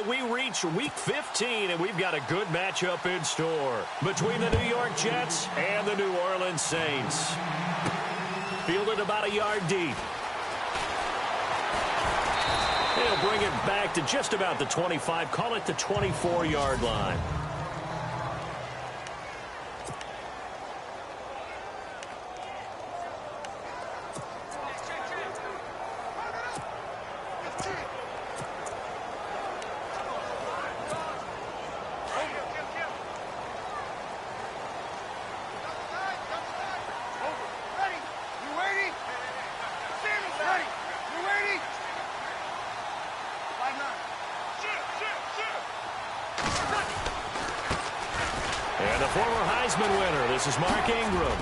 right, we reach Week 15, and we've got a good matchup in store between the New York Jets and the New Orleans Saints. Fielded about a yard deep. He'll bring it back to just about the 25, call it the 24-yard line. And the former Heisman winner, this is Mark Ingram.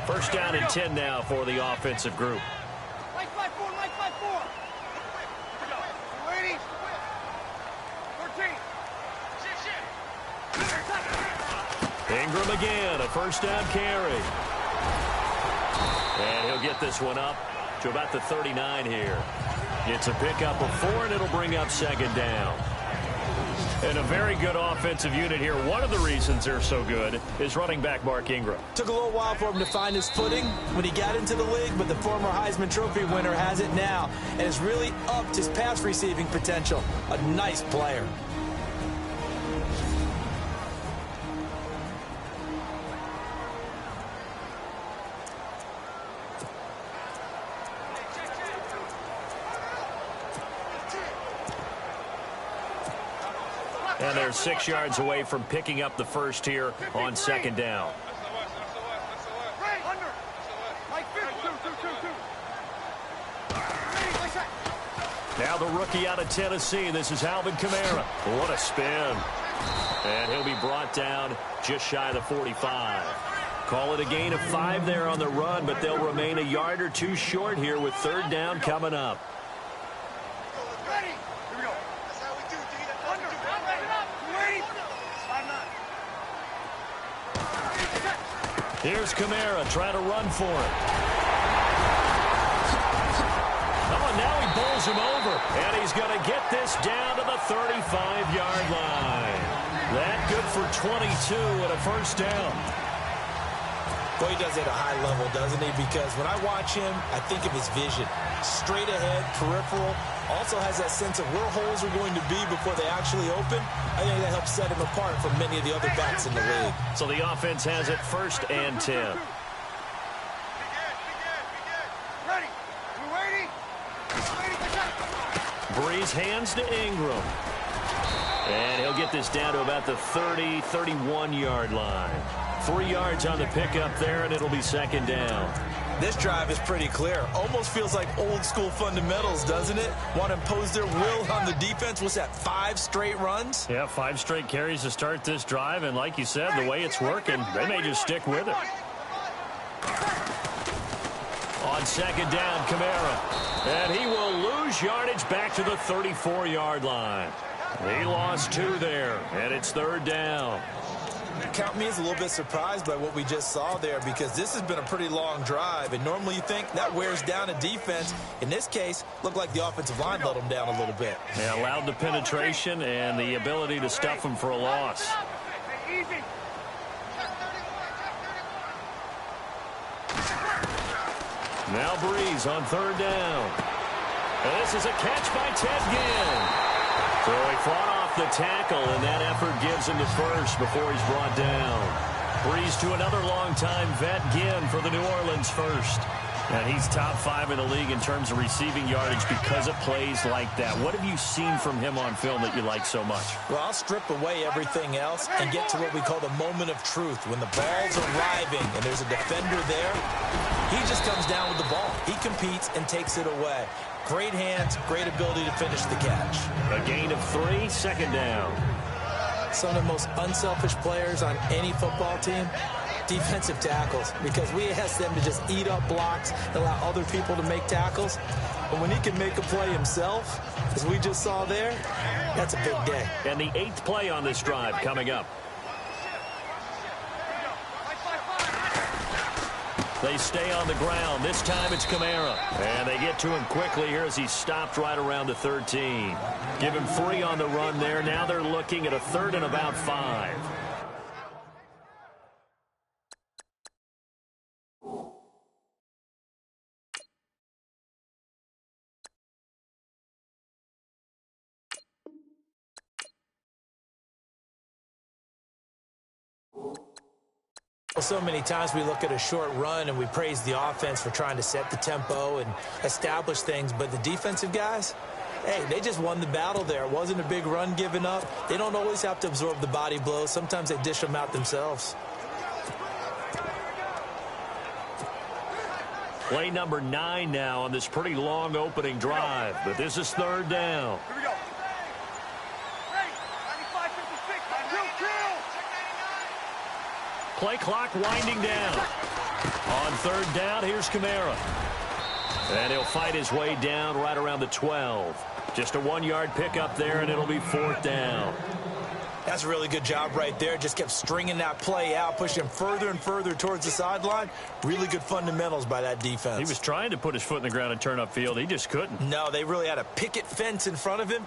First down and 10 now for the offensive group. Ingram again, a first down carry. And he'll get this one up to about the 39 here. It's a pickup of 4, and it'll bring up second down. And a very good offensive unit here. One of the reasons they're so good is running back Mark Ingram. Took a little while for him to find his footing when he got into the league, but the former Heisman Trophy winner has it now and has really upped his pass receiving potential. A nice player. And they're 6 yards away from picking up the first here on second down. Now the rookie out of Tennessee. This is Alvin Kamara. What a spin. And he'll be brought down just shy of the 45. Call it a gain of 5 there on the run, but they'll remain a yard or 2 short here with third down coming up. Here's Kamara trying to run for it. Oh, and now he bowls him over. And he's going to get this down to the 35-yard line. That good for 22 and a first down. Well, he does it at a high level, doesn't he? Because when I watch him, I think of his vision. Straight ahead, peripheral. Also has that sense of where holes are going to be before they actually open. I think that helps set him apart from many of the other backs in the league. So the offense has it first and 10. Breeze hands to Ingram. And he'll get this down to about the 30, 31-yard line. 3 yards on the pickup there, and it'll be second down. This drive is pretty clear. Almost feels like old school fundamentals, doesn't it? Want to impose their will on the defense. What's that, 5 straight runs? Yeah, 5 straight carries to start this drive, and like you said, the way it's working, they may just stick with it. On second down, Kamara. And he will lose yardage back to the 34-yard line. He lost 2 there, and it's third down. Count me as a little bit surprised by what we just saw there, because this has been a pretty long drive, and normally you think that wears down a defense. In this case, looked like the offensive line let them down a little bit. They allowed the penetration and the ability to stuff them for a loss. Now Breeze on third down. And this is a catch by Ted Ginn. So he fought off the tackle, and that effort gives him the first before he's brought down. Breeze to another longtime vet, Ginn, for the New Orleans first. And he's top 5 in the league in terms of receiving yardage because of plays like that. What have you seen from him on film that you like so much? Well, I'll strip away everything else and get to what we call the moment of truth. When the ball's arriving and there's a defender there, he just comes down with the ball. He competes and takes it away. Great hands, great ability to finish the catch. A gain of 3, second down. Some of the most unselfish players on any football team, defensive tackles, because we ask them to just eat up blocks, allow other people to make tackles. And when he can make a play himself, as we just saw there, that's a big day. And the 8th play on this drive coming up. They stay on the ground. This time it's Kamara. And they get to him quickly here as he's stopped right around the 13. Give him 3 on the run there. Now they're looking at a 3rd and about 5. So many times we look at a short run and we praise the offense for trying to set the tempo and establish things, but the defensive guys, hey, they just won the battle there. It wasn't a big run given up. They don't always have to absorb the body blows. Sometimes they dish them out themselves. Play number 9 now on this pretty long opening drive, but this is 3rd down. Here we go. Play clock winding down. On 3rd down, here's Kamara. And he'll fight his way down right around the 12. Just a 1-yard pickup there, and it'll be 4th down. That's a really good job right there. Just kept stringing that play out, pushing him further and further towards the sideline. Really good fundamentals by that defense. He was trying to put his foot in the ground and turn upfield. He just couldn't. No, they really had a picket fence in front of him.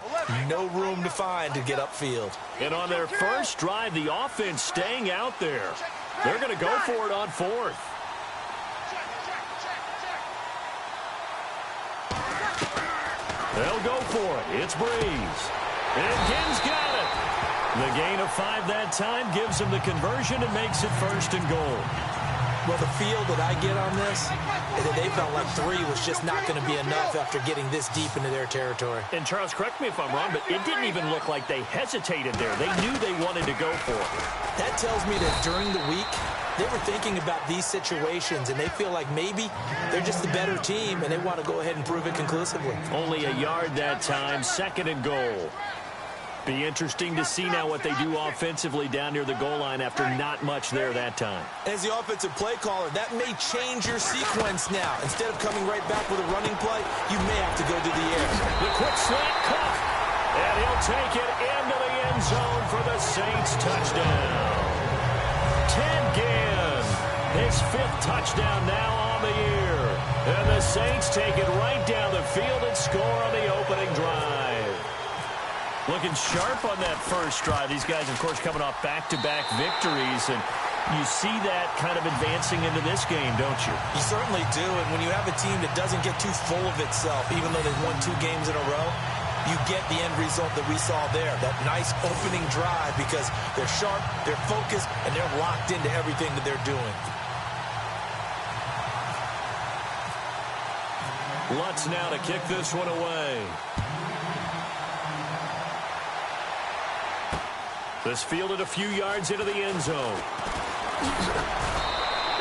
No room to find to get upfield. And on their first drive, the offense staying out there. They're going to go for it on 4th. They'll go for it. It's Breeze. And Ginn's got it. The gain of 5 that time gives him the conversion and makes it 1st and goal. Well, the feel that I get on this is that they felt like 3 was just not going to be enough after getting this deep into their territory. And Charles, correct me if I'm wrong, but it didn't even look like they hesitated there. They knew they wanted to go for it. That tells me that during the week, they were thinking about these situations, and they feel like maybe they're just the better team, and they want to go ahead and prove it conclusively. Only a yard that time, 2nd and goal. Be interesting to see now what they do offensively down near the goal line after not much there that time. As the offensive play caller, that may change your sequence now. Instead of coming right back with a running play, you may have to go to the air. The quick slant caught, and he'll take it into the end zone for the Saints touchdown. Ted Ginn, his 5th touchdown now on the year. And the Saints take it right down the field and score on the opening drive. Looking sharp on that first drive. These guys, of course, coming off back-to-back victories, and you see that kind of advancing into this game, don't you? You certainly do, and when you have a team that doesn't get too full of itself, even though they've won 2 games in a row, you get the end result that we saw there, that nice opening drive, because they're sharp, they're focused, and they're locked into everything that they're doing. Lutz now to kick this one away. This fielded a few yards into the end zone.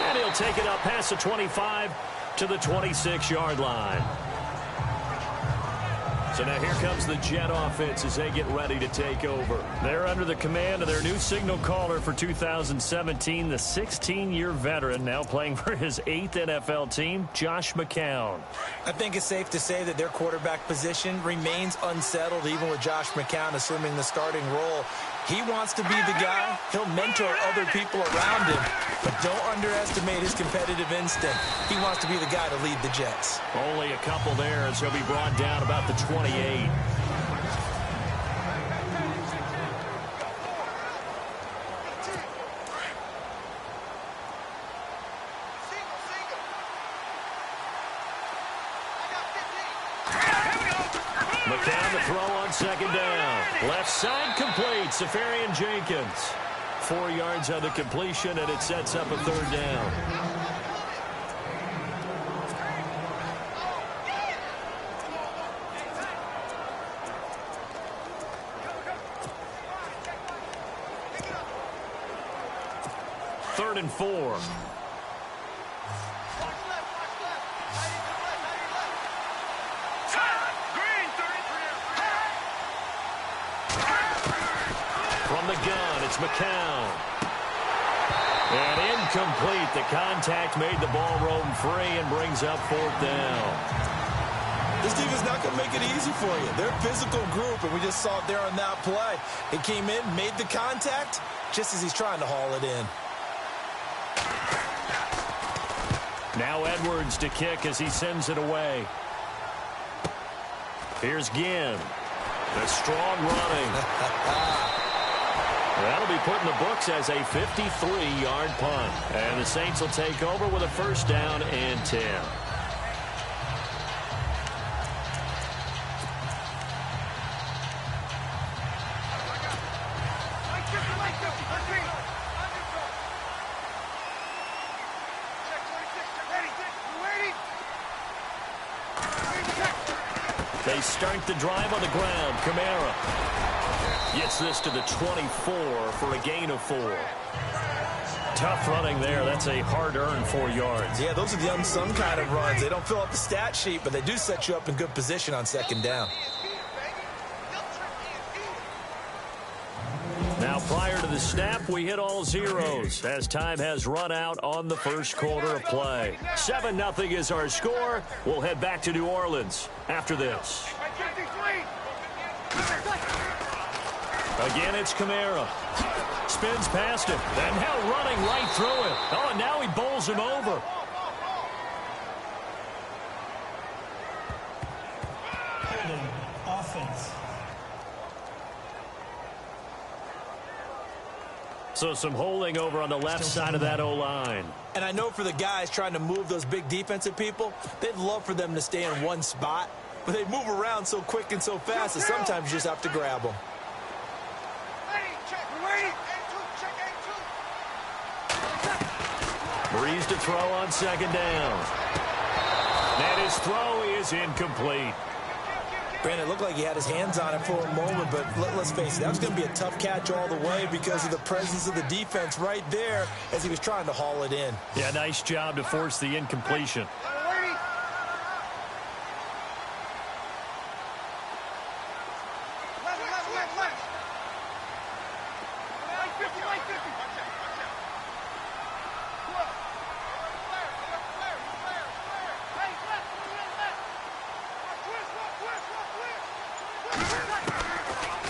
And he'll take it up past the 25 to the 26-yard line. So now here comes the Jet offense as they get ready to take over. They're under the command of their new signal caller for 2017, the 16-year veteran, now playing for his 8th NFL team, Josh McCown. I think it's safe to say that their quarterback position remains unsettled, even with Josh McCown assuming the starting role. He wants to be the guy. He'll mentor other people around him, but don't underestimate his competitive instinct. He wants to be the guy to lead the Jets. Only a couple there as he'll be brought down about the 28. McCown to throw on 2nd down. Left side complete. Safarian Jenkins. 4 yards on the completion, and it sets up a 3rd down. Third and 4. From the gun, it's McCown. And incomplete. The contact made the ball roam free and brings up 4th down. This defense not going to make it easy for you. They're a physical group, and we just saw it there on that play. He came in, made the contact, just as he's trying to haul it in. Now Edwards to kick as he sends it away. Here's Ginn. The strong running. That'll be put in the books as a 53-yard punt. And the Saints will take over with a first down and 10. They start the drive on the ground. Kamara gets this to the 24 for a gain of 4. Tough running there. That's a hard-earned 4 yards. Yeah, those are the unsung kind of runs. They don't fill up the stat sheet, but they do set you up in good position on second down. Now, prior to the snap, we hit all zeros as time has run out on the first quarter of play. 7-0 is our score. We'll head back to New Orleans after this. Again, it's Kamara. Spins past him. And now running right through it. Oh, and now he bowls him over. Offense. So some holding over on the left side of that O-line. And I know for the guys trying to move those big defensive people, they'd love for them to stay in one spot, but they move around so quick and so fast that sometimes you just have to grab them. Breeze to throw on second down. And his throw is incomplete. Brandon, it looked like he had his hands on it for a moment, but let's face it, that was going to be a tough catch all the way because of the presence of the defense right there as he was trying to haul it in. Yeah, nice job to force the incompletion.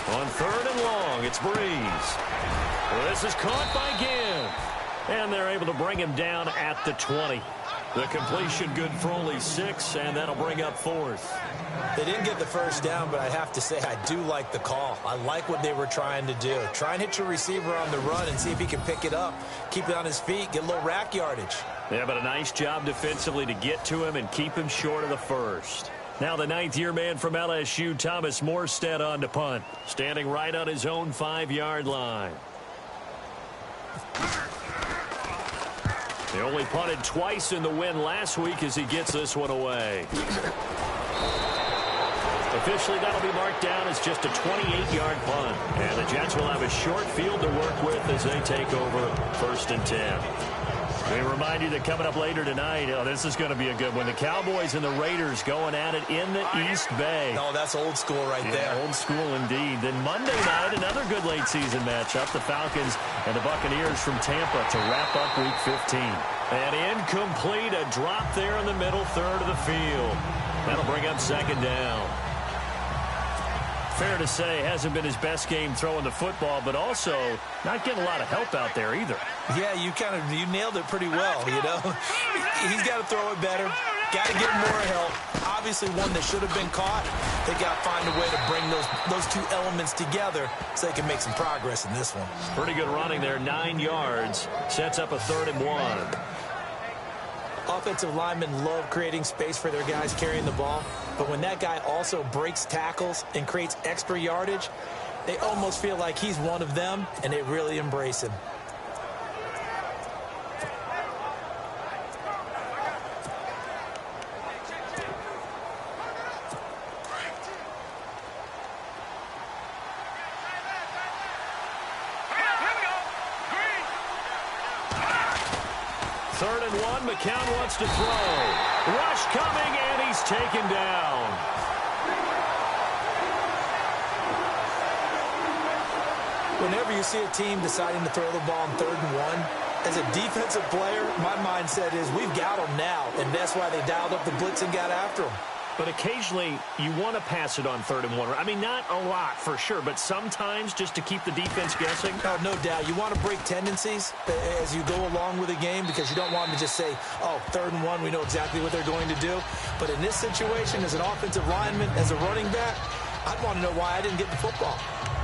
On third and long, it's Breeze. Well, this is caught by Ginn. And they're able to bring him down at the 20. The completion good for only 6, and that'll bring up 4th. They didn't get the first down, but I have to say I do like the call. I like what they were trying to do. Try and hit your receiver on the run and see if he can pick it up. Keep it on his feet, get a little rack yardage. Yeah, but a nice job defensively to get to him and keep him short of the first. Now the 9th-year man from LSU, Thomas Morstead, on to punt. Standing right on his own 5-yard line. He only punted twice in the win last week as he gets this one away. Officially, that'll be marked down as just a 28-yard punt. And the Jets will have a short field to work with as they take over 1st and 10. We remind you that coming up later tonight, this is going to be a good one. The Cowboys and the Raiders going at it in the East Bay. No, that's old school right there. Old school indeed. Then Monday night, another good late season matchup. The Falcons and the Buccaneers from Tampa to wrap up Week 15. And incomplete, a drop there in the middle third of the field. That'll bring up second down. Fair to say, hasn't been his best game throwing the football, but also not getting a lot of help out there either. Yeah, you nailed it pretty well, you know. He's got to throw it better. Got to get more help. Obviously one that should have been caught. They got to find a way to bring those two elements together so they can make some progress in this one. Pretty good running there, 9 yards. Sets up a 3rd and 1. Offensive linemen love creating space for their guys carrying the ball, but when that guy also breaks tackles and creates extra yardage, they almost feel like he's one of them, and they really embrace him. Third and 1, McCown wants to throw. Rush coming, and he's taken down. Whenever you see a team deciding to throw the ball on 3rd and 1, as a defensive player, my mindset is we've got them now, and that's why they dialed up the blitz and got after them. But occasionally, you want to pass it on 3rd and 1. I mean, not a lot, for sure, but sometimes just to keep the defense guessing. Oh, no doubt. You want to break tendencies as you go along with a game because you don't want them to just say, oh, 3rd and 1, we know exactly what they're going to do. But in this situation, as an offensive lineman, as a running back, I'd want to know why I didn't get the football.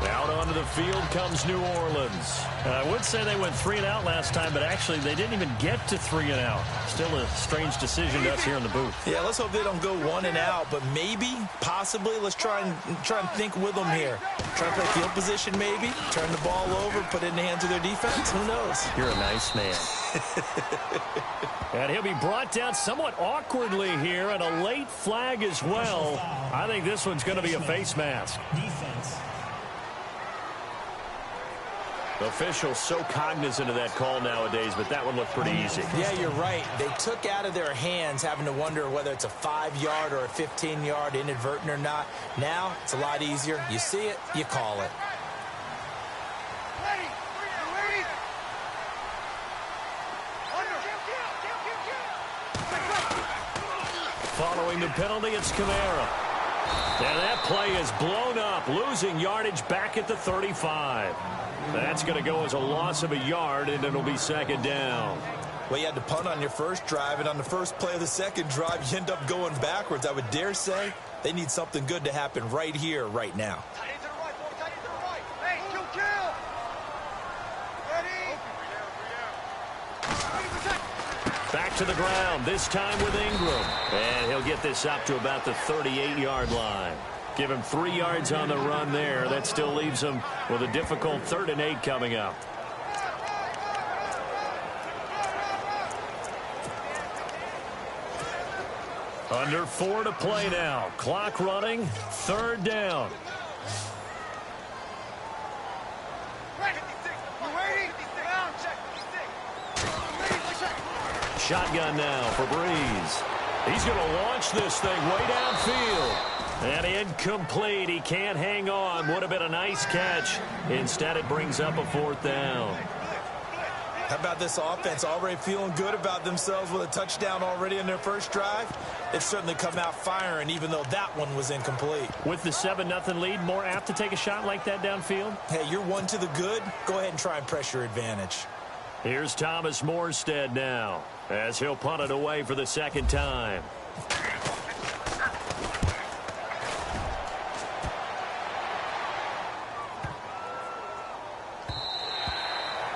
Out onto the field comes New Orleans. I would say they went 3 and out last time, but actually they didn't even get to 3 and out. Still a strange decision to us here in the booth. Yeah, let's hope they don't go 1 and out, but maybe, possibly, let's try and think with them here. Try to play field position maybe, turn the ball over, put it in the hands of their defense. Who knows? You're a nice man. And he'll be brought down somewhat awkwardly here, and a late flag as well. I think this one's going to be a face mask. Defense. Officials so cognizant of that call nowadays, but that one looked pretty easy. Yeah, you're right. They took out of their hands having to wonder whether it's a 5-yard or a 15-yard inadvertent or not. Now, it's a lot easier. You see it, you call it. Following the penalty, it's Kamara. And that play is blown up, losing yardage back at the 35. That's going to go as a loss of a yard, and it'll be 2nd down. Well, you had to punt on your first drive, and on the first play of the second drive, you end up going backwards. I would dare say they need something good to happen right here, right now. Back to the ground, this time with Ingram. And he'll get this up to about the 38-yard line. Give him 3 yards on the run there. That still leaves him with a difficult 3rd and 8 coming up. Under 4 to play now. Clock running. 3rd down. Shotgun now for Breeze. He's going to launch this thing way downfield. And incomplete. He can't hang on. Would have been a nice catch. Instead, it brings up a 4th down. How about this offense already feeling good about themselves with a touchdown already in their first drive? They've certainly come out firing, even though that one was incomplete. With the 7-0 lead, more apt to take a shot like that downfield? Hey, you're 1 to the good. Go ahead and try and press your advantage. Here's Thomas Morstead now, as he'll punt it away for the 2nd time.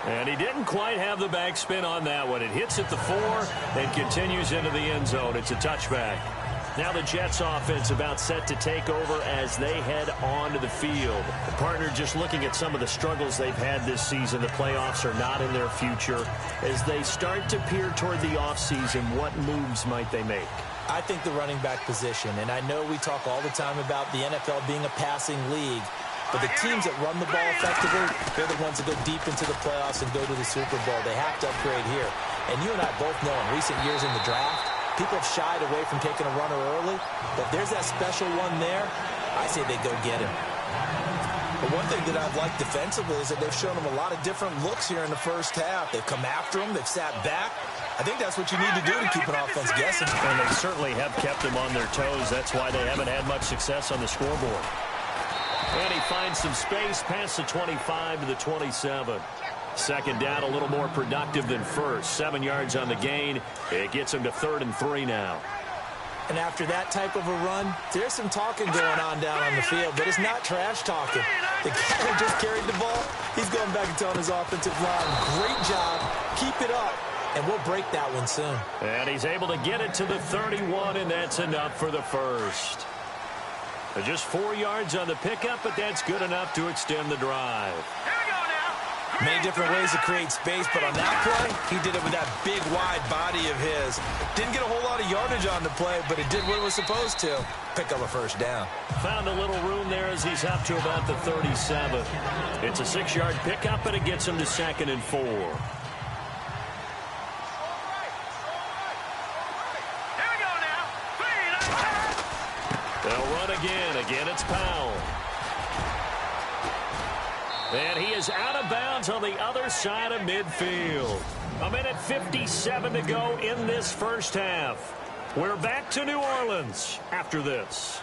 And he didn't quite have the backspin on that one. It hits at the 4 and continues into the end zone. It's a touchback. Now the Jets offense about set to take over as they head onto the field. The partner just looking at some of the struggles they've had this season. The playoffs are not in their future. As they start to peer toward the offseason, what moves might they make? I think the running back position, and I know we talk all the time about the NFL being a passing league, but the teams that run the ball effectively, they're the ones that go deep into the playoffs and go to the Super Bowl. They have to upgrade here. And you and I both know in recent years in the draft, people have shied away from taking a runner early. But if there's that special one there, I say they go get him. But one thing that I've liked defensively is that they've shown them a lot of different looks here in the first half. They've come after him. They've sat back. I think that's what you need to do to keep an offense guessing. And they certainly have kept them on their toes. That's why they haven't had much success on the scoreboard. And he finds some space past the 25 to the 27. 2nd down, a little more productive than first. 7 yards on the gain. It gets him to 3rd and 3 now. And after that type of a run, there's some talking going on down on the field, but it's not trash talking. The guy who just carried the ball, he's going back and telling his offensive line, great job, keep it up, and we'll break that one soon. And he's able to get it to the 31, and that's enough for the first. Just 4 yards on the pickup, but that's good enough to extend the drive. Many different ways to create space, but on that play, he did it with that big, wide body of his. Didn't get a whole lot of yardage on the play, but it did what it was supposed to. Pick up a 1st down. Found a little room there as he's up to about the 37. It's a 6-yard pickup, and it gets him to 2nd and 4. They'll run again. Again, it's Powell. And he is out of bounds on the other side of midfield. 1:57 to go in this first half. We're back to New Orleans after this.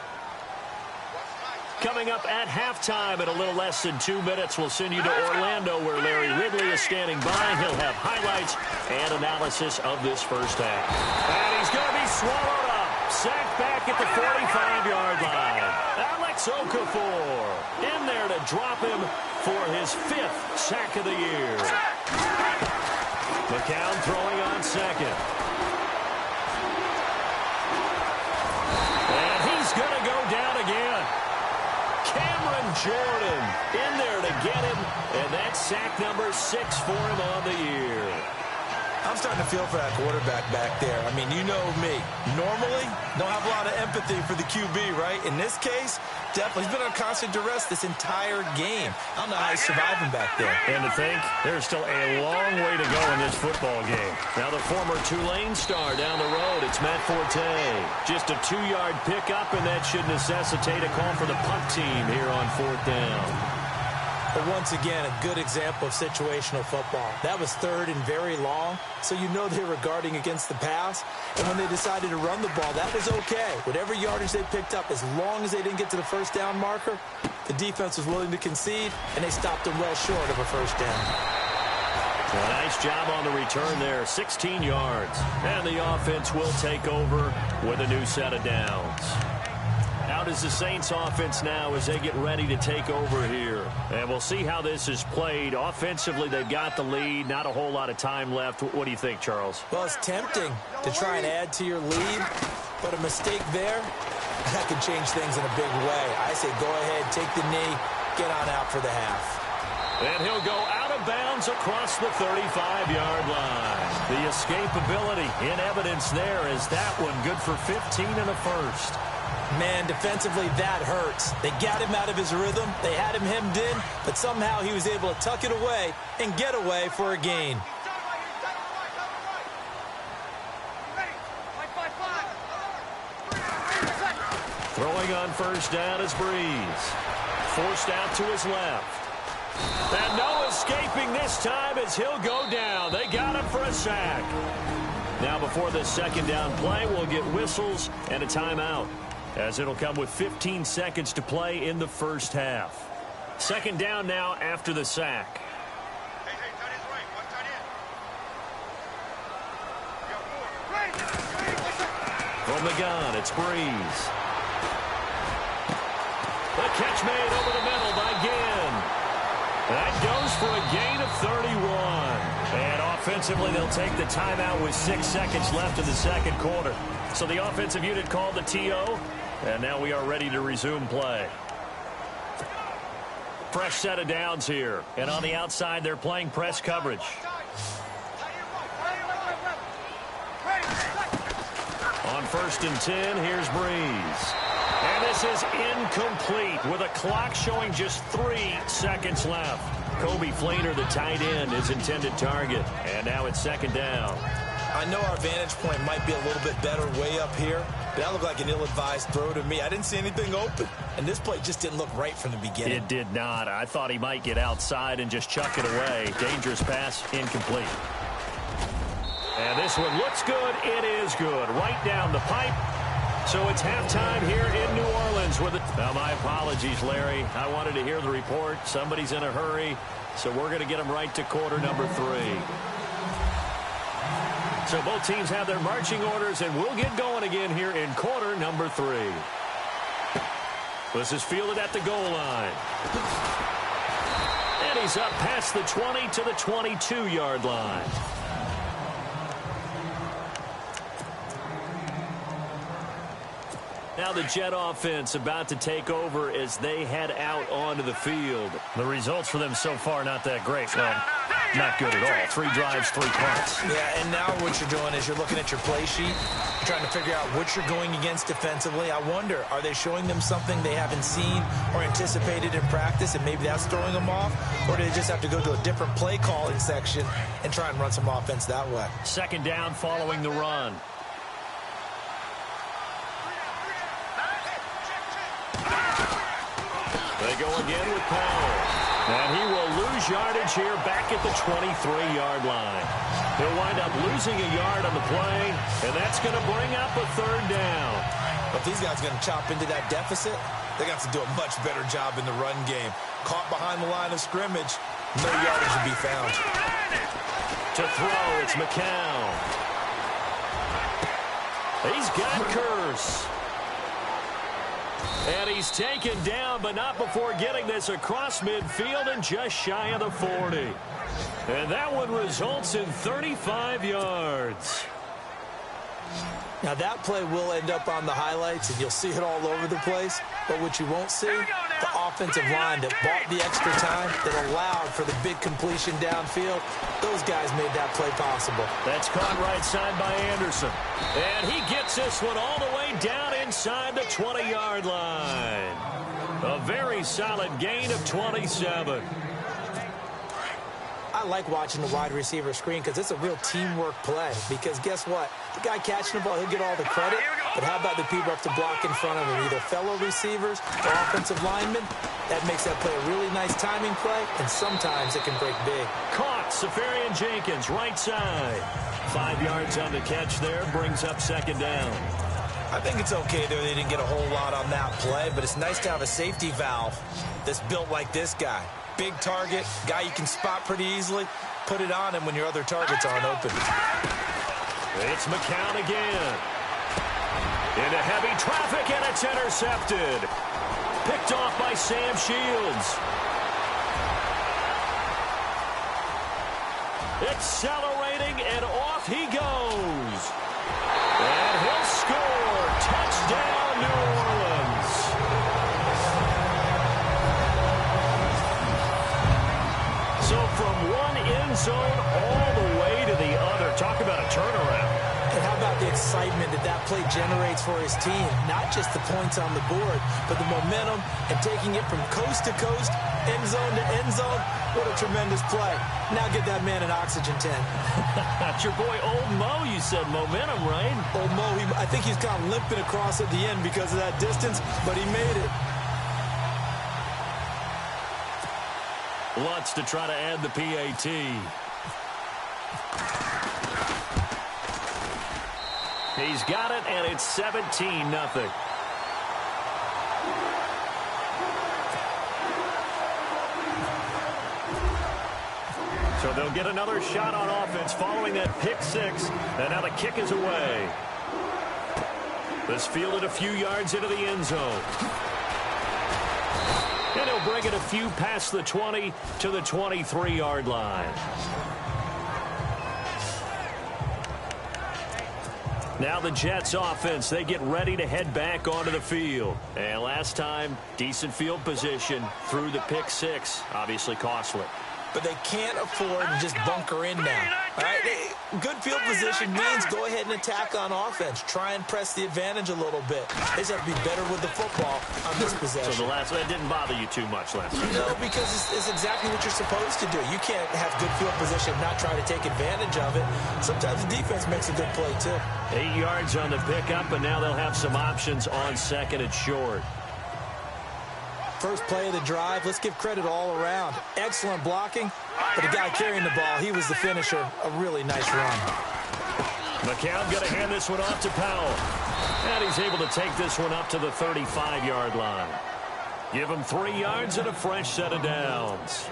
Coming up at halftime in a little less than 2 minutes, we'll send you to Orlando where Larry Ridley is standing by. He'll have highlights and analysis of this first half. And he's going to be swallowed up. Sacked back at the 45-yard line. Alex Okafor in there to drop him for his 5th sack of the year. McCown throwing on second. And he's going to go down again. Cameron Jordan in there to get him, and that's sack number 6 for him on the year. I'm starting to feel for that quarterback back there. I mean, you know me. Normally, don't have a lot of empathy for the QB, right? In this case, definitely. He's been on constant duress this entire game. I don't know how he's surviving back there. And to think, there's still a long way to go in this football game. Now the former Tulane star down the road, it's Matt Forte. Just a 2-yard pickup, and that should necessitate a call for the punt team here on 4th down. But once again, a good example of situational football. That was 3rd and very long, so you know they were guarding against the pass. And when they decided to run the ball, that was okay. Whatever yardage they picked up, as long as they didn't get to the first down marker, the defense was willing to concede, and they stopped them well short of a first down. Well, nice job on the return there, 16 yards. And the offense will take over with a new set of downs. Out is the Saints offense now as they get ready to take over here. And we'll see how this is played. Offensively, they've got the lead. Not a whole lot of time left. What do you think, Charles? Well, it's tempting to try and add to your lead, but a mistake there, that could change things in a big way. I say go ahead, take the knee, get on out for the half. And he'll go out of bounds across the 35-yard line. The escapability in evidence there is that one good for 15 and a first. Man, defensively, that hurts. They got him out of his rhythm. They had him hemmed in, but somehow he was able to tuck it away and get away for a gain. Throwing on first down is Breeze. Forced out to his left. And no escaping this time as he'll go down. They got him for a sack. Now before this second down play, we'll get whistles and a timeout, as it'll come with 15 seconds to play in the first half. Second down now after the sack. From the gun, it's Breeze. The catch made over the middle by Ginn. That goes for a gain of 31. And offensively, they'll take the timeout with 6 seconds left in the second quarter. So the offensive unit called the TO, and now we are ready to resume play. Fresh set of downs here. And on the outside, they're playing press coverage. On 1st and 10, here's Breeze. And this is incomplete with a clock showing just 3 seconds left. Kobe Fleener, the tight end, his intended target. And now it's second down. I know our vantage point might be a little bit better way up here, but that looked like an ill-advised throw to me. I didn't see anything open, and this play just didn't look right from the beginning. It did not. I thought he might get outside and just chuck it away. Dangerous pass, incomplete. And this one looks good. It is good. Right down the pipe. So it's halftime here in New Orleans with it. Now, my apologies, Larry. I wanted to hear the report. Somebody's in a hurry, so we're going to get them right to quarter number 3. So both teams have their marching orders, and we'll get going again here in quarter number 3. This is fielded at the goal line. And he's up past the 20 to the 22-yard line. Now the Jet offense about to take over as they head out onto the field. The results for them so far not that great. Well, not good at all. 3 drives, 3 punts. Yeah, and now what you're doing is you're looking at your play sheet, trying to figure out what you're going against defensively. I wonder, are they showing them something they haven't seen or anticipated in practice, and maybe that's throwing them off? Or do they just have to go to a different play calling section and try and run some offense that way? Second down following the run. They go again with Powell. And he will lose yardage here back at the 23-yard line. He'll wind up losing a yard on the play, and that's going to bring up a third down. But these guys are going to chop into that deficit. They got to do a much better job in the run game. Caught behind the line of scrimmage, no yardage to be found. To throw, it's McCown. He's got Curse. And he's taken down, but not before getting this across midfield and just shy of the 40. And that one results in 35 yards. Now, that play will end up on the highlights, and you'll see it all over the place. But what you won't see, the offensive line that bought the extra time, that allowed for the big completion downfield, those guys made that play possible. That's caught right side by Anderson. And he gets this one all the way down inside the 20-yard line. A very solid gain of 27. I like watching the wide receiver screen because it's a real teamwork play. Because guess what? The guy catching the ball, he'll get all the credit. But how about the people up to block in front of him? Either fellow receivers or offensive linemen. That makes that play a really nice timing play, and sometimes it can break big. Caught, Safarian Jenkins, right side. 5 yards on the catch there, brings up second down. I think it's okay there. They didn't get a whole lot on that play, but it's nice to have a safety valve that's built like this guy. Big target, guy you can spot pretty easily. Put it on him when your other targets aren't open. It's McCown again. Into heavy traffic, and it's intercepted. Picked off by Sam Shields. Accelerating, and off he goes. And he'll score. Touchdown, New Orleans. So from one end zone all the way to the other. Talk about a turnaround. And how about the excitement that play generates for his team? Not just the points on the board, but the momentum and taking it from coast to coast, end zone to end zone. What a tremendous play. Now get that man an oxygen tent. That's your boy Old Mo. You said momentum, right? Old Mo, I think he's kind of limping across at the end because of that distance, but he made it. Lutz to try to add the PAT. He's got it, and it's 17-0. So they'll get another shot on offense following that pick six. And now the kick is away. This fielded a few yards into the end zone. And he'll bring it a few past the 20 to the 23-yard line. Now the Jets offense, they get ready to head back onto the field. And last time, decent field position through the pick six. Obviously costly. But they can't afford to just bunker in now. All right? Good field position means go ahead and attack on offense. Try and press the advantage a little bit. They just have to be better with the football on this possession. So that didn't bother you too much last time? No, because it's exactly what you're supposed to do. You can't have good field position and not try to take advantage of it. Sometimes the defense makes a good play, too. 8 yards on the pickup, and now they'll have some options on second and short. First play of the drive, let's give credit all around. Excellent blocking, but the guy carrying the ball, he was the finisher. A really nice run. McCown going to hand this one off to Powell. And he's able to take this one up to the 35-yard line. Give him 3 yards and a fresh set of downs.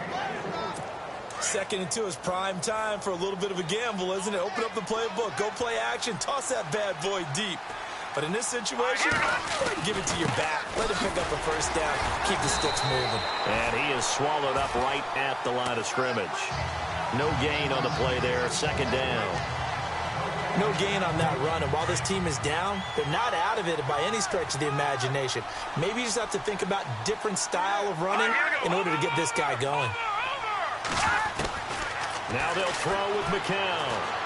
2nd and 2 is prime time for a little bit of a gamble, isn't it? Open up the playbook, go play action, toss that bad boy deep. But in this situation, give it to your back. Let him pick up a first down. Keep the sticks moving. And he is swallowed up right at the line of scrimmage. No gain on the play there. 2nd down. No gain on that run. And while this team is down, they're not out of it by any stretch of the imagination. Maybe you just have to think about different style of running in order to get this guy going. Now they'll throw with McCown.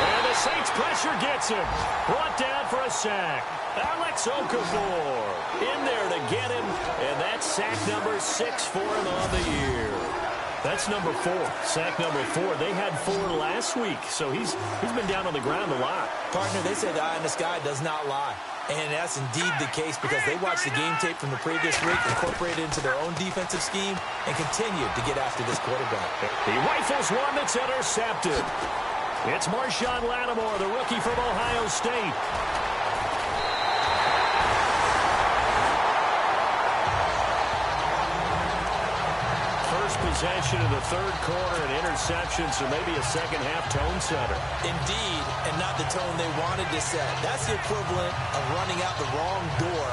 And the Saints pressure gets him. Brought down for a sack. Alex Okafor in there to get him. And that's sack number 6 for him on the year. That's number 4. Sack number 4. They had 4 last week, so he's been down on the ground a lot. Partner, they say the eye in the sky does not lie. And that's indeed the case because they watched the game tape from the previous week, incorporated into their own defensive scheme, and continued to get after this quarterback. He rifles one that's intercepted. It's Marshawn Lattimore, the rookie from Ohio State. Possession in the third quarter, an interception, so maybe a second-half tone setter. Indeed, and not the tone they wanted to set. That's the equivalent of running out the wrong door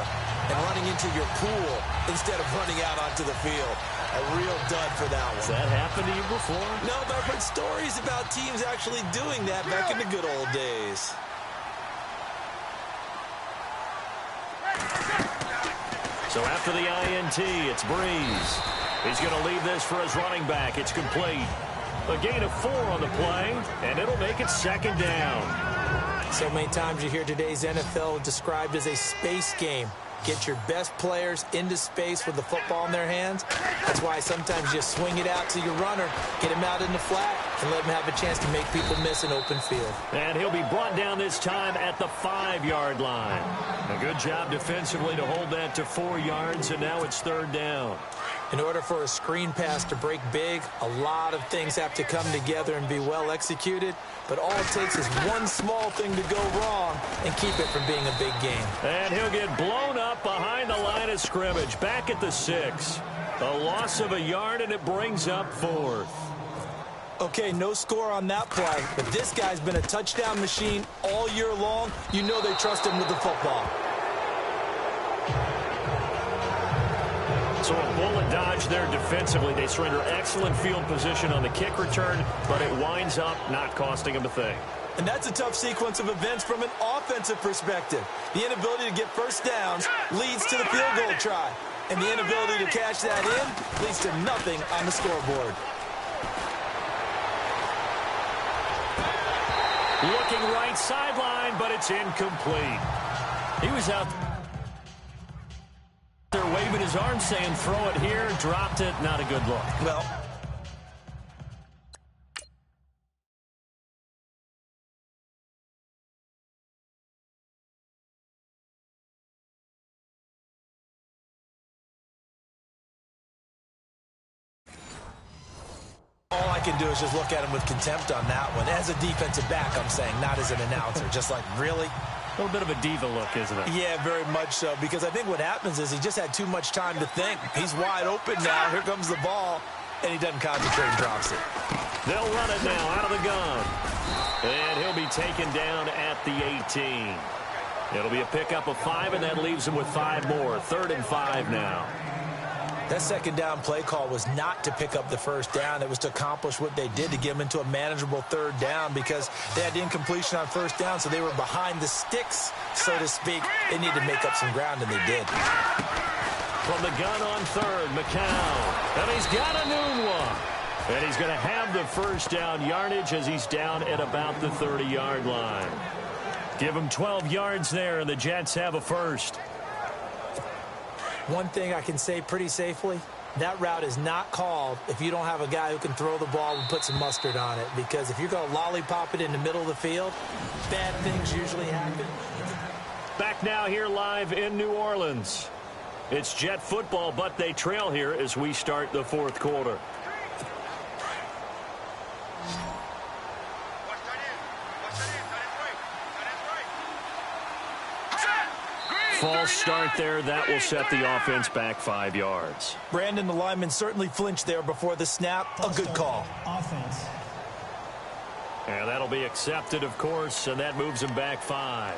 and running into your pool instead of running out onto the field. A real dud for that one. Has that happened to you before? No, but I've heard stories about teams actually doing that back in the good old days. So after the INT, it's Breeze. He's going to leave this for his running back. It's complete. A gain of 4 on the play, and it'll make it second down. So many times you hear today's NFL described as a space game. Get your best players into space with the football in their hands. That's why sometimes you swing it out to your runner, get him out in the flat, and let him have a chance to make people miss an open field. And he'll be brought down this time at the 5-yard line. A good job defensively to hold that to 4 yards, and now it's third down. In order for a screen pass to break big, a lot of things have to come together and be well executed. But all it takes is one small thing to go wrong and keep it from being a big game. And he'll get blown up behind the line of scrimmage, back at the 6. A loss of a yard, and it brings up 4th. Okay, no score on that play, but this guy's been a touchdown machine all year long. You know they trust him with the football. So a bullet dodge there defensively. They surrender excellent field position on the kick return, but it winds up not costing them a thing. And that's a tough sequence of events from an offensive perspective. The inability to get first downs leads to the field goal try. And the inability to cash that in leads to nothing on the scoreboard. Looking right sideline, but it's incomplete. He was out there waving his arm saying, throw it here, dropped it, not a good look. Well, all I can do is just look at him with contempt on that one. As a defensive back, I'm saying, not as an announcer. Just like, really? A little bit of a diva look, isn't it? Yeah, very much so, because I think what happens is he just had too much time to think. He's wide open now. Here comes the ball, and he doesn't concentrate and drops it. They'll run it now out of the gun. And he'll be taken down at the 18. It'll be a pickup of 5, and that leaves him with 5 more. 3rd and 5 now. That second down play call was not to pick up the first down. It was to accomplish what they did, to get them into a manageable 3rd down, because they had incompletion on first down, so they were behind the sticks, so to speak. They needed to make up some ground, and they did. From the gun on 3rd, McCown. And he's got a noon one. And he's going to have the first down yardage as he's down at about the 30-yard line. Give him 12 yards there, and the Jets have a first. One thing I can say pretty safely, that route is not called if you don't have a guy who can throw the ball and put some mustard on it. Because if you're going to lollipop it in the middle of the field, bad things usually happen. Back now here live in New Orleans. It's Jet football, but they trail here as we start the 4th quarter. False start there. That will set the offense back 5 yards. Brandon, the lineman, certainly flinched there before the snap. A good call. Offense. And that'll be accepted, of course, and that moves him back 5.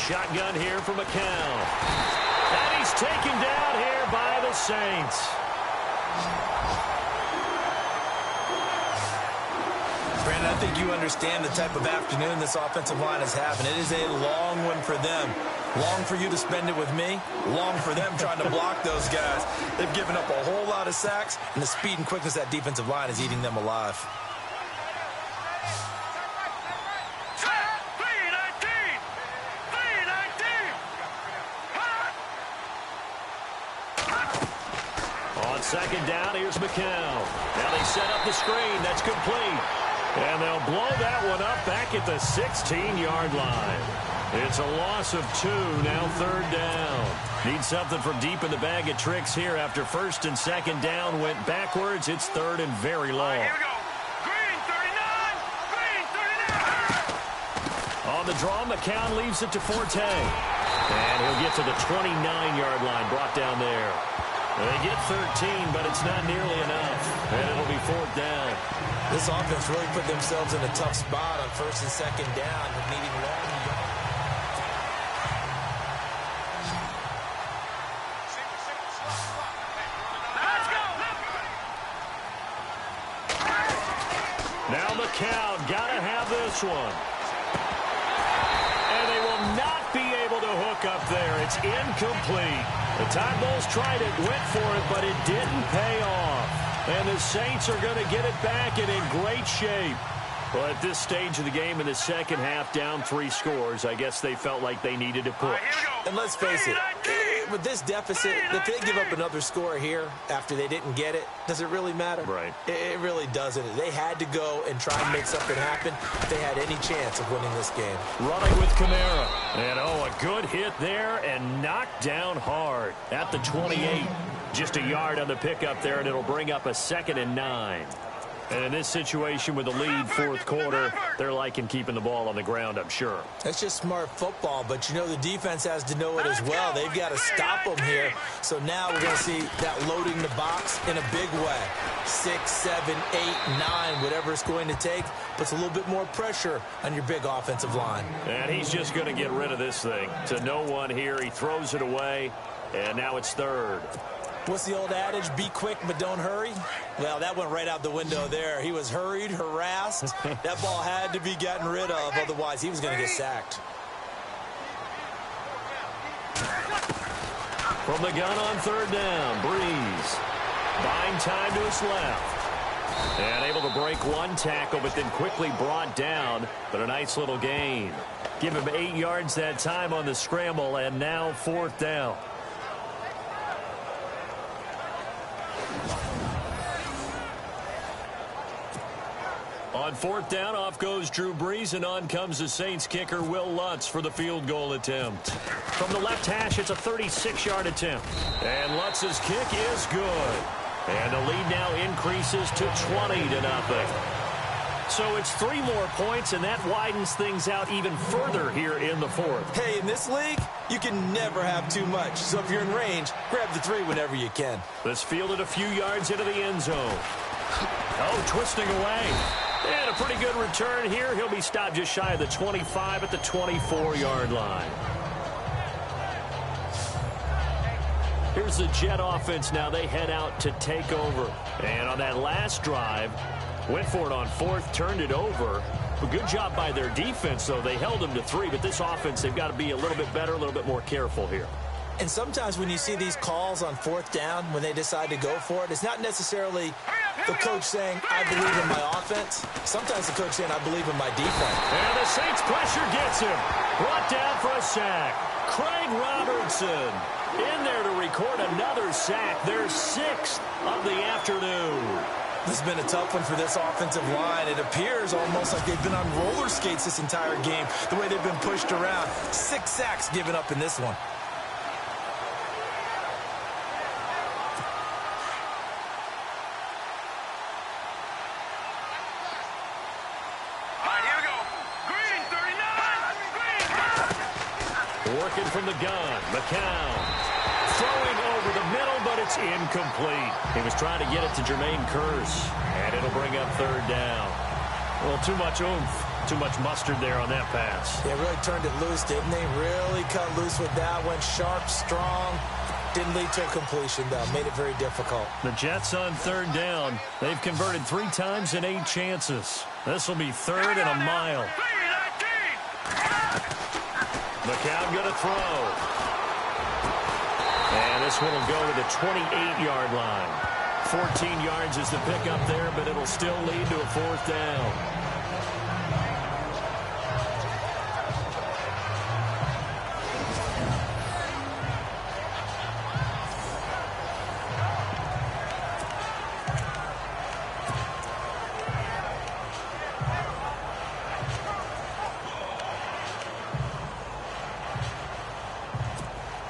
Shotgun here for McCown. And he's taken down here by the Saints. Brandon, I think you understand the type of afternoon this offensive line is having. It is a long one for them. Long for you to spend it with me. Long for them trying to block those guys. They've given up a whole lot of sacks, and the speed and quickness of that defensive line is eating them alive. On second down, here's McCown. Now they set up the screen. That's complete. And they'll blow that one up back at the 16-yard line. It's a loss of 2, now third down. Need something from deep in the bag of tricks here after first and second down went backwards. It's third and very long. Here we go. Green 39. Green 39. On the draw, McCown leaves it to Forte. And he'll get to the 29-yard line, brought down there. They get 13, but it's not nearly enough. And it'll be fourth down. This offense really put themselves in a tough spot on first and second down, needing long. Now McCown got to have this one. And they will not be able to hook up there. It's incomplete. The Tide Bulls tried it, went for it, but it didn't pay off. And the Saints are going to get it back and in great shape. Well, at this stage of the game in the second half, down 3 scores, I guess they felt like they needed to push. And let's face it, with this deficit, if they give up another score here after they didn't get it, does it really matter? Right. It really doesn't. They had to go and try and make something happen if they had any chance of winning this game. Running with Kamara. And, a good hit there and knocked down hard at the 28. Just a yard on the pickup there, and it'll bring up a 2nd and 9. And in this situation with the lead fourth quarter, they're liking keeping the ball on the ground, I'm sure. That's just smart football, but the defense has to know it as well. They've got to stop them here. So now we're going to see that loading the box in a big way. 6, 7, 8, 9, whatever it's going to take, puts a little bit more pressure on your big offensive line. And he's just going to get rid of this thing. To no one here, he throws it away, and now it's third. What's the old adage? Be quick, but don't hurry? Well, that went right out the window there. He was hurried, harassed. That ball had to be gotten rid of, otherwise he was going to get sacked. From the gun on third down, Breeze. Buying time to his left. And able to break one tackle, but then quickly brought down. But a nice little gain. Give him 8 yards that time on the scramble, and now fourth down. On fourth down, off goes Drew Brees, and on comes the Saints kicker, Will Lutz, for the field goal attempt. From the left hash, it's a 36-yard attempt. And Lutz's kick is good. And the lead now increases to 20-0. So it's 3 more points, and that widens things out even further here in the fourth. Hey, in this league, you can never have too much. So if you're in range, grab the 3 whenever you can. This fielded a few yards into the end zone. Oh, twisting away. And a pretty good return here. He'll be stopped just shy of the 25 at the 24-yard line. Here's the Jet offense now. They head out to take over. And on that last drive, went for it on fourth, turned it over. A good job by their defense, though. They held them to 3, but this offense, they've got to be a little bit better, a little bit more careful here. And sometimes when you see these calls on fourth down, when they decide to go for it, it's not necessarily the coach saying, I believe in my offense. Sometimes the coach saying, I believe in my defense. And the Saints pressure gets him. Brought down for a sack. Craig Robertson in there to record another sack. Their 6th of the afternoon. This has been a tough one for this offensive line. It appears almost like they've been on roller skates this entire game, the way they've been pushed around. 6 sacks given up in this one. Working from the gun, McCown. Throwing over the middle, but it's incomplete. He was trying to get it to Jermaine Kearse, and it'll bring up third down. Well, too much oomph, too much mustard there on that pass. They really turned it loose, didn't they? Really cut loose with that one. Sharp, strong. Didn't lead to a completion, though. Made it very difficult. The Jets on third down. They've converted 3 times in 8 chances. This will be third and a mile. McCown going to throw. And this one will go to the 28-yard line. 14 yards is the pickup there, but it'll still lead to a fourth down.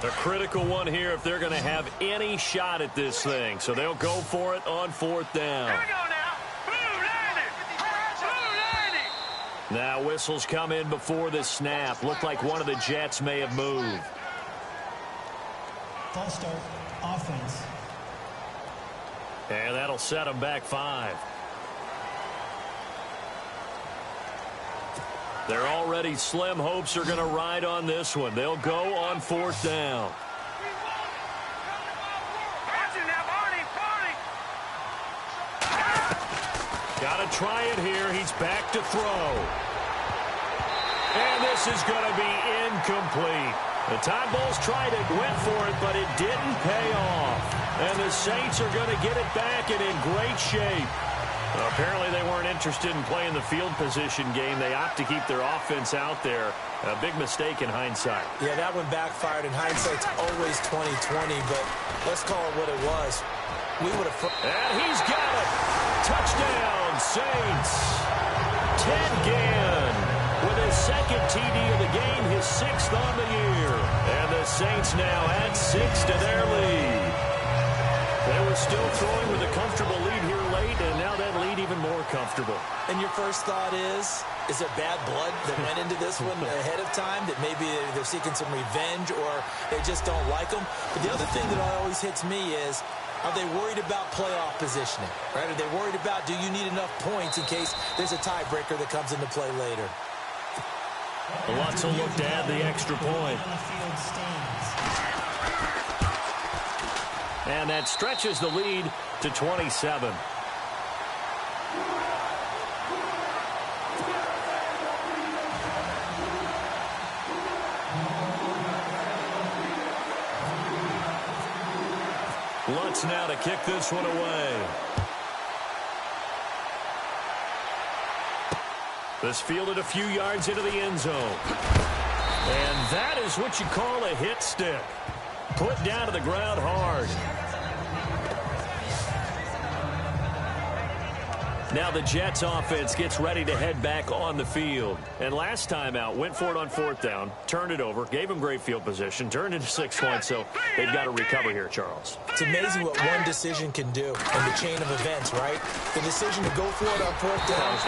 A critical one here if they're going to have any shot at this thing. So they'll go for it on 4th down. Here we go now. Blue landing. Blue landing. Now whistles come in before the snap. Looked like one of the Jets may have moved. False start, offense. And that'll set them back 5. Their already slim hopes are going to ride on this one. They'll go on 4th down. Got to try it here. He's back to throw. And this is going to be incomplete. The Tide Bulls tried it, went for it, but it didn't pay off. And the Saints are going to get it back and in great shape. Well, apparently they weren't interested in playing the field position game. They opt to keep their offense out there. A big mistake in hindsight. Yeah, that one backfired. In hindsight's always 20/20, but let's call it what it was. We would have... And he's got it. Touchdown, Saints. Ted Ginn with his second TD of the game, his 6th on the year. And the Saints now add 6 to their lead. They were still throwing with a comfortable lead here late, and now that lead even more comfortable. And your first thought is there bad blood that went into this one ahead of time, that maybe they're seeking some revenge or they just don't like them? But the other thing that always hits me is, are they worried about playoff positioning? Right? Are they worried about, do you need enough points in case there's a tiebreaker that comes into play later? Lots of look to add the extra point. And that stretches the lead to 27. Lutz now to kick this one away. This fielded a few yards into the end zone. And that is what you call a hit stick. Put down to the ground hard. Now the Jets offense gets ready to head back on the field. And last time out, went for it on 4th down, turned it over, gave them great field position, turned into 6 points, so they've got to recover here, Charles. It's amazing what one decision can do in the chain of events, right? The decision to go for it on 4th down,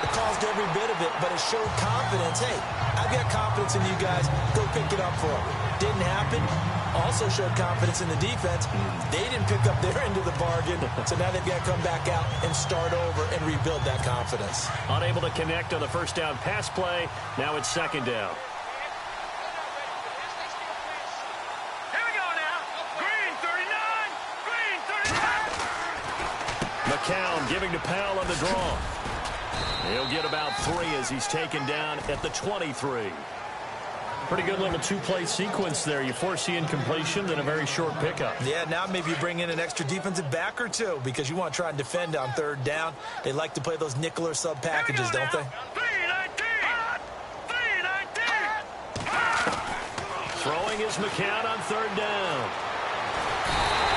it caused every bit of it, but it showed confidence. Hey, I've got confidence in you guys. Go pick it up for them. Didn't happen. Also showed confidence in the defense. They didn't pick up their end of the bargain, so now they've got to come back out and start over and rebuild that confidence. Unable to connect on the first down pass play. Now it's 2nd down. Here we go now. Green 39. Green 39. McCown giving to Powell on the draw. He'll get about 3 as he's taken down at the 23. Pretty good little 2-play sequence there. You force the incompletion, then a very short pickup. Yeah, now maybe you bring in an extra defensive back or two because you want to try and defend on 3rd down. They like to play those nickel or sub packages, don't they? 319. 319. Throwing is McCown on 3rd down.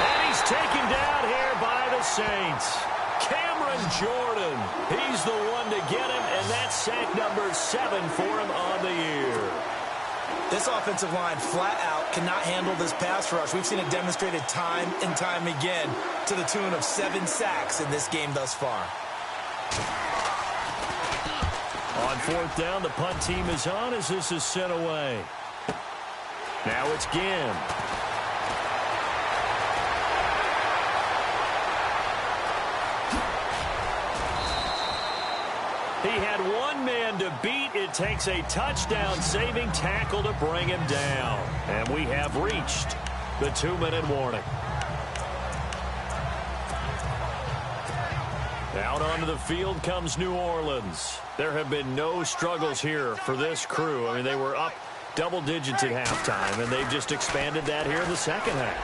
And he's taken down here by the Saints. Cameron Jordan. He's the one to get him, and that's sack number 7 for him on the year. This offensive line flat out cannot handle this pass rush. We've seen it demonstrated time and time again to the tune of 7 sacks in this game thus far. On 4th down, the punt team is on as this is sent away. Now it's Ginn. He had one man to beat. It takes a touchdown-saving tackle to bring him down. And we have reached the 2-minute warning. Out onto the field comes New Orleans. There have been no struggles here for this crew. I mean, they were up double digits at halftime, and they've just expanded that here in the second half.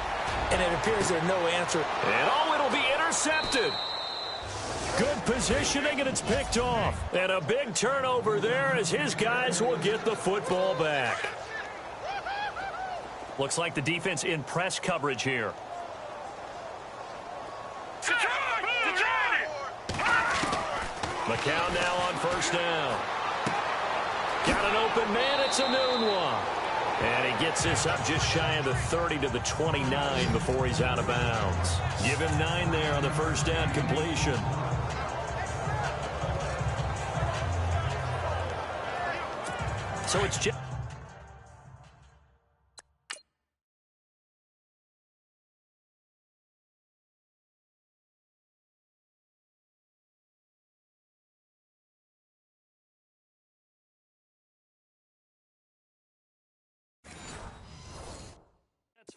And it appears there's no answer. And oh, it'll be intercepted. Good positioning, and it's picked off. And a big turnover there as his guys will get the football back. Looks like the defense in press coverage here. McCown now on 1st down. Got an open man. It's a noon one. And he gets this up just shy of the 30 to the 29 before he's out of bounds. Give him 9 there on the first down completion. So it's just...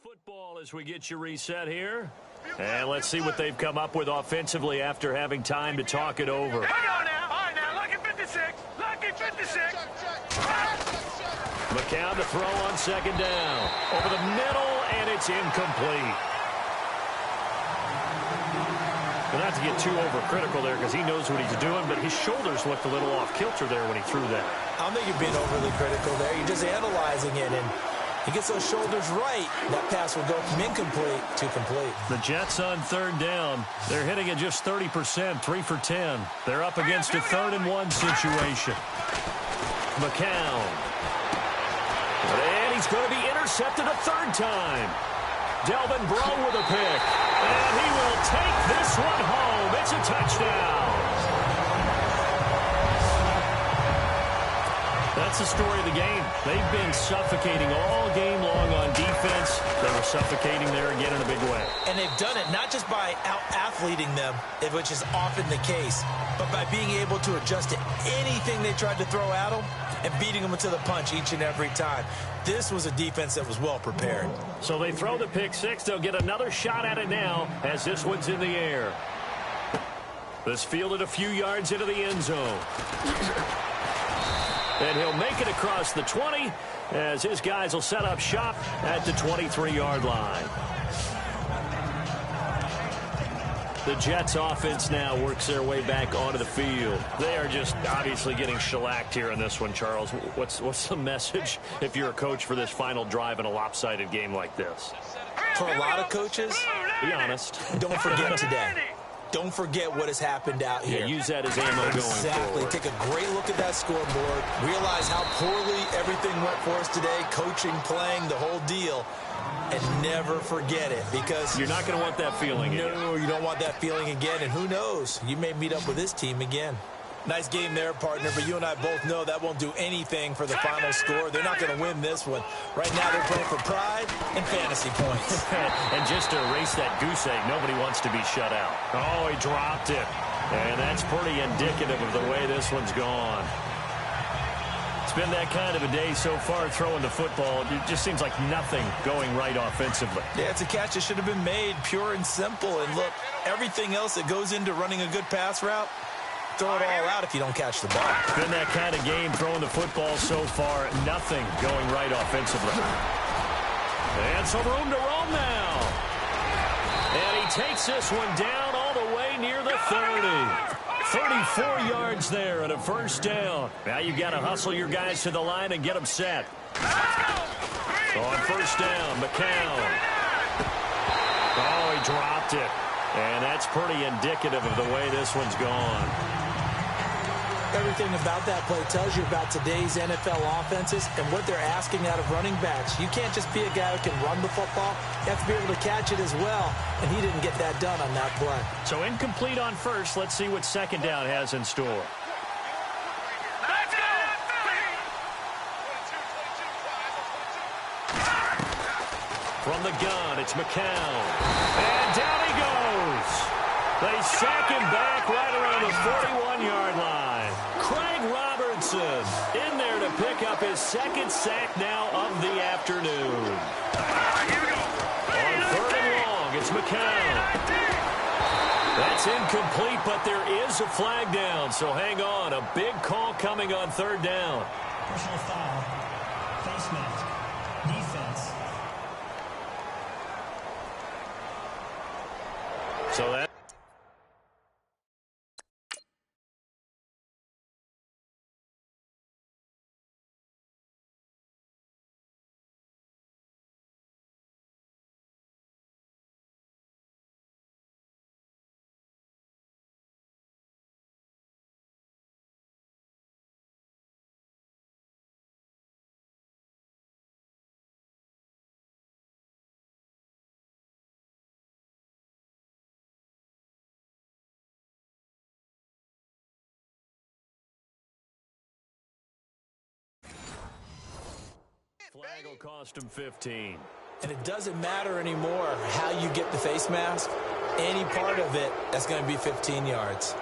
Football as we get you reset here. And let's see what they've come up with offensively after having time to talk it over. Hang on now. All right, now, lucky 56. Lucky 56. McCown to throw on second down. Over the middle, and it's incomplete. Well, not to get too overcritical there because he knows what he's doing, but his shoulders looked a little off kilter there when he threw that. I don't think you're being overly critical there. You're just analyzing it, and he gets those shoulders right. That pass will go from incomplete to complete. The Jets on third down. They're hitting at just 30%, 3 for 10. They're up against a 3rd and 1 situation. McCown. And he's going to be intercepted a 3rd time. Delvin Breaux with a pick. And he will take this one home. It's a touchdown. That's the story of the game. They've been suffocating all game long on defense. They were suffocating there again in a big way. And they've done it not just by out-athleting them, which is often the case, but by being able to adjust to anything they tried to throw at them and beating them to the punch each and every time. This was a defense that was well prepared. So they throw the pick six. They'll get another shot at it now as this one's in the air. This fielded a few yards into the end zone. And he'll make it across the 20 as his guys will set up shop at the 23-yard line. The Jets offense now works their way back onto the field. They are just obviously getting shellacked here in this one, Charles. What's the message if you're a coach for this final drive in a lopsided game like this? For a lot of coaches, be honest. Don't forget today. Don't forget what has happened out here. Yeah, use that as ammo going Exactly. forward. Take a great look at that scoreboard. Realize how poorly everything went for us today. Coaching, playing, the whole deal. And never forget it because you're not going to want that feeling again. No, you don't want that feeling again. And who knows? You may meet up with this team again. Nice game there, partner, but you and I both know that won't do anything for the final score. They're not going to win this one. Right now they're playing for pride and fantasy points. And just to erase that goose egg, nobody wants to be shut out. Oh, he dropped it. And that's pretty indicative of the way this one's gone. It's been that kind of a day so far throwing the football. It just seems like nothing going right offensively. Yeah, it's a catch that should have been made, pure and simple. And look, everything else that goes into running a good pass route, throw it all out if you don't catch the ball. It's been that kind of game throwing the football so far. Nothing going right offensively. And some room to roam now. And he takes this one down all the way near the 30. 34 yards there and a first down. Now you've got to hustle your guys to the line and get them set. On first down, McCown. Oh, he dropped it. And that's pretty indicative of the way this one's gone. Everything about that play tells you about today's NFL offenses and what they're asking out of running backs. You can't just be a guy who can run the football. You have to be able to catch it as well, and he didn't get that done on that play. So incomplete on first. Let's see what second down has in store. Let's go! From the gun, it's McCown. And down he goes. They sack him back right around the 41-yard line. Craig Robertson in there to pick up his second sack now of the afternoon. On third and long, it's McCown. That's incomplete, but there is a flag down, so hang on. A big call coming on third down. Personal foul. Face mask. Defense. So that Flag will cost him 15. And it doesn't matter anymore how you get the face mask. Any part of it, that's going to be 15 yards.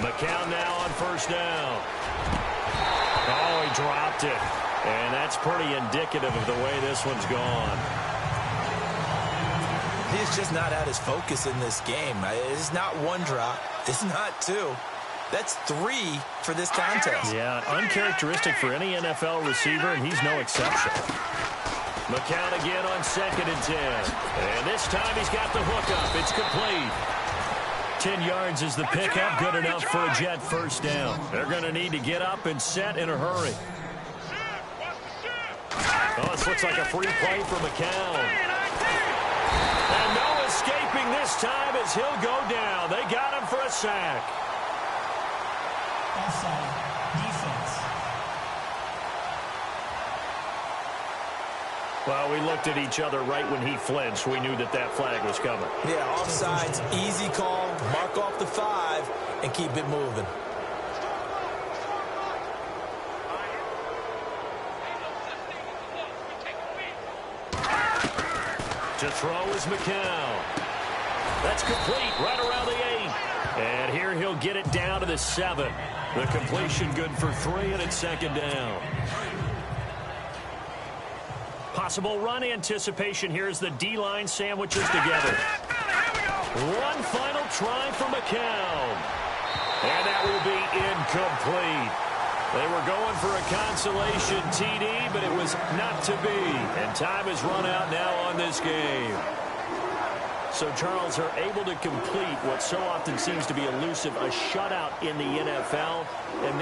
McCown now on first down. Oh, he dropped it. And that's pretty indicative of the way this one's gone. He's just not at his focus in this game. It's not one drop. It's not two. That's 3 for this contest. Yeah, uncharacteristic for any NFL receiver, and he's no exception. McCown again on 2nd and 10. And this time he's got the hook up. It's complete. 10 yards is the pickup. Good enough for a Jet first down. They're going to need to get up and set in a hurry. Oh, this looks like a free play for McCown. And no escaping this time as he'll go down. They got him for a sack. Offside. Defense. Well, we looked at each other right when he flinched. We knew that that flag was coming. Yeah, offsides, easy call, mark off the 5, and keep it moving. To throw is McCown. That's complete right around the 8. And here he'll get it down to the 7. The completion good for 3, and it's 2nd down. Possible run anticipation here as the D-line sandwiches together. One final try for McCown. And that will be incomplete. They were going for a consolation TD, but it was not to be. And time has run out now on this game. So, Charles, are able to complete what so often seems to be elusive, a shutout in the NFL. And